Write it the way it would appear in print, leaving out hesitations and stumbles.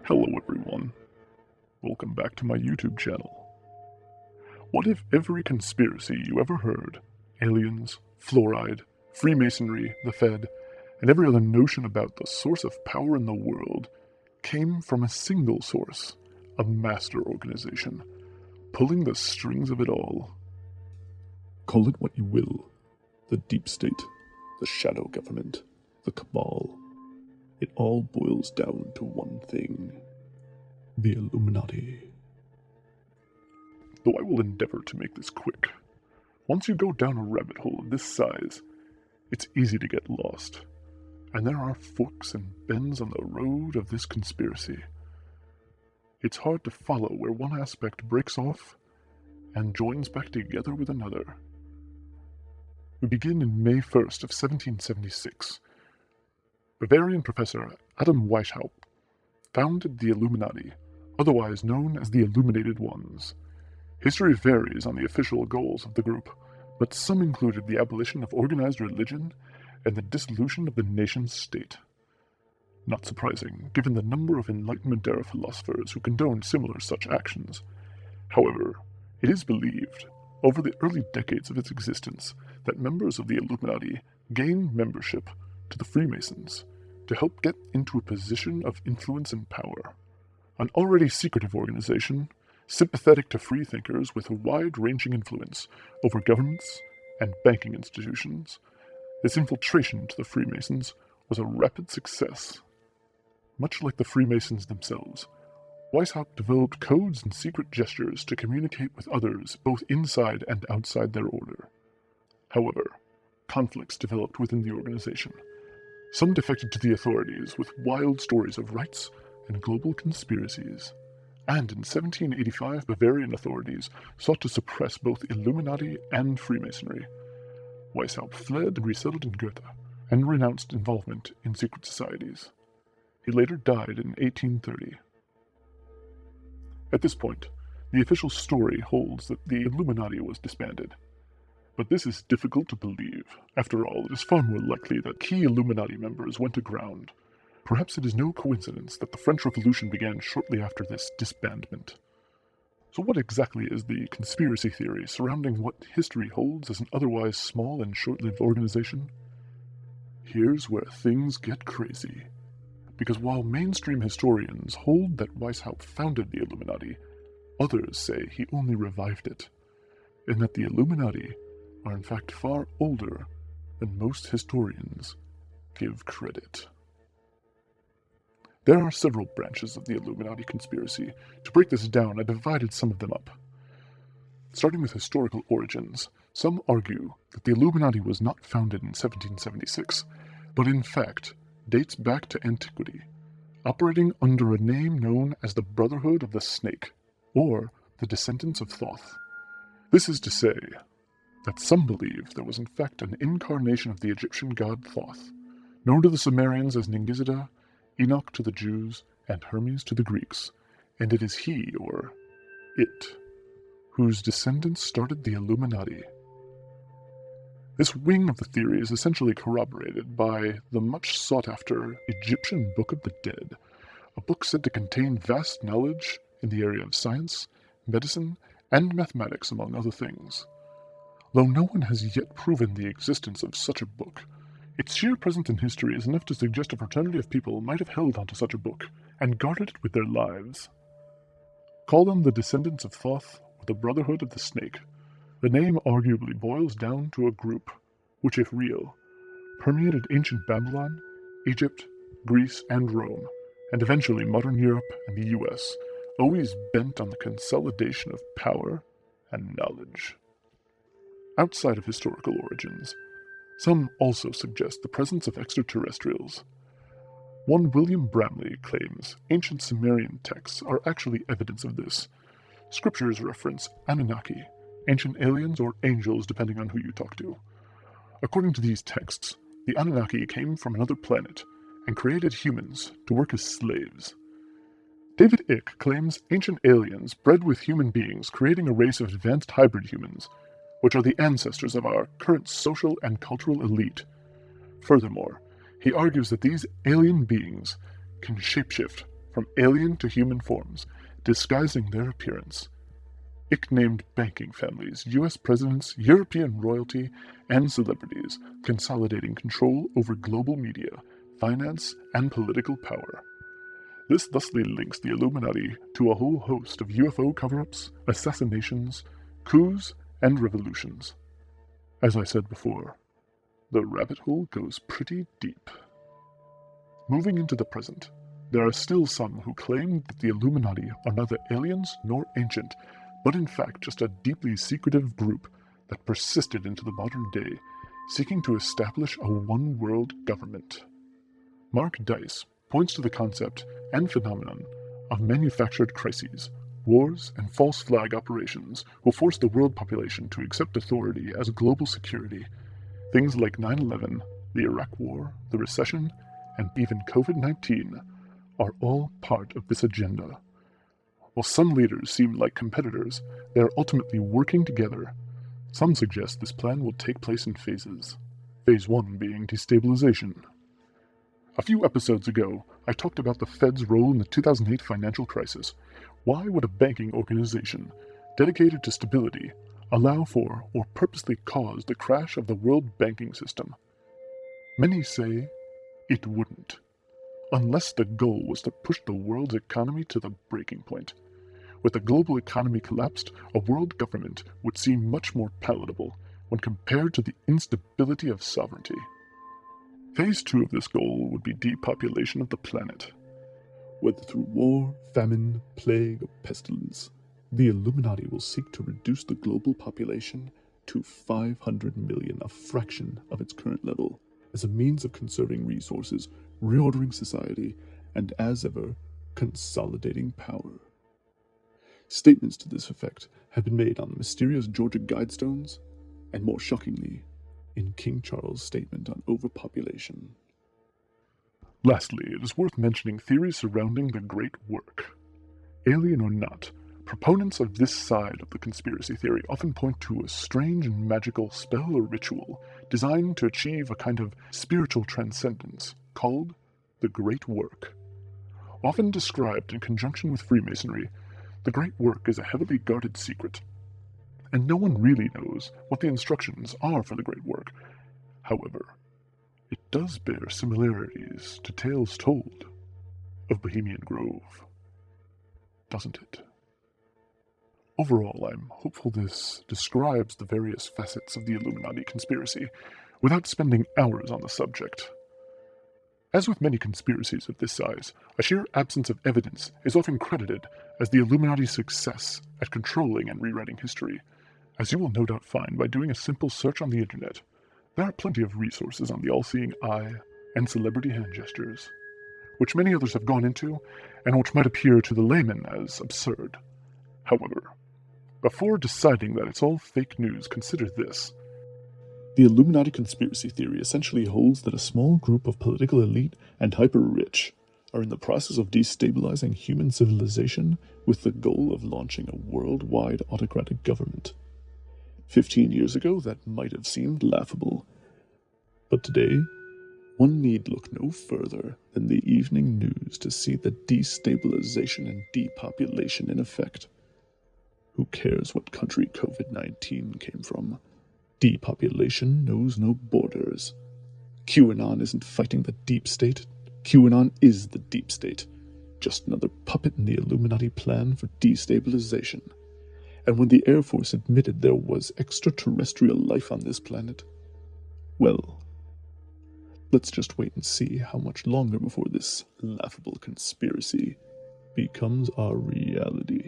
Hello everyone, welcome back to my YouTube channel. What if every conspiracy you ever heard, aliens, fluoride, Freemasonry, the Fed, and every other notion about the source of power in the world came from a single source, a master organization, pulling the strings of it all? Call it what you will, the deep state, the shadow government, the cabal. It all boils down to one thing: the Illuminati. Though I will endeavor to make this quick, once you go down a rabbit hole of this size, it's easy to get lost, and there are forks and bends on the road of this conspiracy. It's hard to follow where one aspect breaks off and joins back together with another. We begin in May 1st of 1776. Bavarian professor Adam Weishaupt founded the Illuminati, otherwise known as the Illuminated Ones. History varies on the official goals of the group, but some included the abolition of organized religion and the dissolution of the nation-state. Not surprising, given the number of Enlightenment-era philosophers who condoned similar such actions. However, it is believed, over the early decades of its existence, that members of the Illuminati gained membership to the Freemasons to help get into a position of influence and power. An already secretive organization, sympathetic to freethinkers with a wide-ranging influence over governments and banking institutions, this infiltration to the Freemasons was a rapid success. Much like the Freemasons themselves, Weishaupt developed codes and secret gestures to communicate with others both inside and outside their order. However, conflicts developed within the organization. Some defected to the authorities with wild stories of rights and global conspiracies. And in 1785, Bavarian authorities sought to suppress both Illuminati and Freemasonry. Weishaupt fled and resettled in Goethe, and renounced involvement in secret societies. He later died in 1830. At this point, the official story holds that the Illuminati was disbanded. But this is difficult to believe. After all, it is far more likely that key Illuminati members went aground. Perhaps it is no coincidence that the French Revolution began shortly after this disbandment. So what exactly is the conspiracy theory surrounding what history holds as an otherwise small and short-lived organization? Here's where things get crazy. Because while mainstream historians hold that Weishaupt founded the Illuminati, others say he only revived it, and that the Illuminati are in fact far older than most historians give credit. There are several branches of the Illuminati conspiracy. To break this down, I divided some of them up. Starting with historical origins, some argue that the Illuminati was not founded in 1776, but in fact dates back to antiquity, operating under a name known as the Brotherhood of the Snake, or the Descendants of Thoth. This is to say that some believe there was in fact an incarnation of the Egyptian god Thoth, known to the Sumerians as Ningizida, Enoch to the Jews, and Hermes to the Greeks, and it is he, or it, whose descendants started the Illuminati. This wing of the theory is essentially corroborated by the much sought-after Egyptian Book of the Dead, a book said to contain vast knowledge in the area of science, medicine, and mathematics, among other things. Though no one has yet proven the existence of such a book, its sheer presence in history is enough to suggest a fraternity of people might have held onto such a book and guarded it with their lives. Call them the Descendants of Thoth or the Brotherhood of the Snake. The name arguably boils down to a group which, if real, permeated ancient Babylon, Egypt, Greece, and Rome, and eventually modern Europe and the US, always bent on the consolidation of power and knowledge. Outside of historical origins, some also suggest the presence of extraterrestrials. One William Bramley claims ancient Sumerian texts are actually evidence of this. Scriptures reference Anunnaki, ancient aliens or angels depending on who you talk to. According to these texts, the Anunnaki came from another planet and created humans to work as slaves. David Icke claims ancient aliens bred with human beings, creating a race of advanced hybrid humans, which are the ancestors of our current social and cultural elite. Furthermore, he argues that these alien beings can shapeshift from alien to human forms, disguising their appearance. Ick-named banking families, U.S. presidents, European royalty, and celebrities consolidating control over global media, finance, and political power. This thusly links the Illuminati to a whole host of UFO cover-ups, assassinations, coups, and revolutions. As I said before, the rabbit hole goes pretty deep. Moving into the present, there are still some who claim that the Illuminati are neither aliens nor ancient, but in fact just a deeply secretive group that persisted into the modern day, seeking to establish a one-world government. Mark Dice points to the concept and phenomenon of manufactured crises, wars, and false flag operations will force the world population to accept authority as global security. Things like 9/11, the Iraq War, the recession, and even COVID-19 are all part of this agenda. While some leaders seem like competitors, they are ultimately working together. Some suggest this plan will take place in phases. Phase 1 being destabilization. A few episodes ago, I talked about the Fed's role in the 2008 financial crisis. Why would a banking organization dedicated to stability allow for or purposely cause the crash of the world banking system? Many say it wouldn't, unless the goal was to push the world's economy to the breaking point. With the global economy collapsed, a world government would seem much more palatable when compared to the instability of sovereignty. Phase 2 of this goal would be depopulation of the planet. Whether through war, famine, plague, or pestilence, the Illuminati will seek to reduce the global population to 500 million, a fraction of its current level, as a means of conserving resources, reordering society, and as ever, consolidating power. Statements to this effect have been made on the mysterious Georgia Guidestones, and more shockingly, in King Charles' statement on overpopulation. Lastly, it is worth mentioning theories surrounding the Great Work. Alien or not, proponents of this side of the conspiracy theory often point to a strange and magical spell or ritual designed to achieve a kind of spiritual transcendence called the Great Work. Often described in conjunction with Freemasonry, the Great Work is a heavily guarded secret, and no one really knows what the instructions are for the Great Work. However, it does bear similarities to tales told of Bohemian Grove, doesn't it? Overall, I'm hopeful this describes the various facets of the Illuminati conspiracy without spending hours on the subject. As with many conspiracies of this size, a sheer absence of evidence is often credited as the Illuminati's success at controlling and rewriting history. As you will no doubt find by doing a simple search on the internet, there are plenty of resources on the all-seeing eye and celebrity hand gestures, which many others have gone into, and which might appear to the layman as absurd. However, before deciding that it's all fake news, consider this. The Illuminati conspiracy theory essentially holds that a small group of political elite and hyper-rich are in the process of destabilizing human civilization with the goal of launching a worldwide autocratic government. 15 years ago, that might have seemed laughable. But today, one need look no further than the evening news to see the destabilization and depopulation in effect. Who cares what country COVID-19 came from? Depopulation knows no borders. QAnon isn't fighting the deep state. QAnon is the deep state. Just another puppet in the Illuminati plan for destabilization. And when the Air Force admitted there was extraterrestrial life on this planet, well, let's just wait and see how much longer before this laughable conspiracy becomes our reality.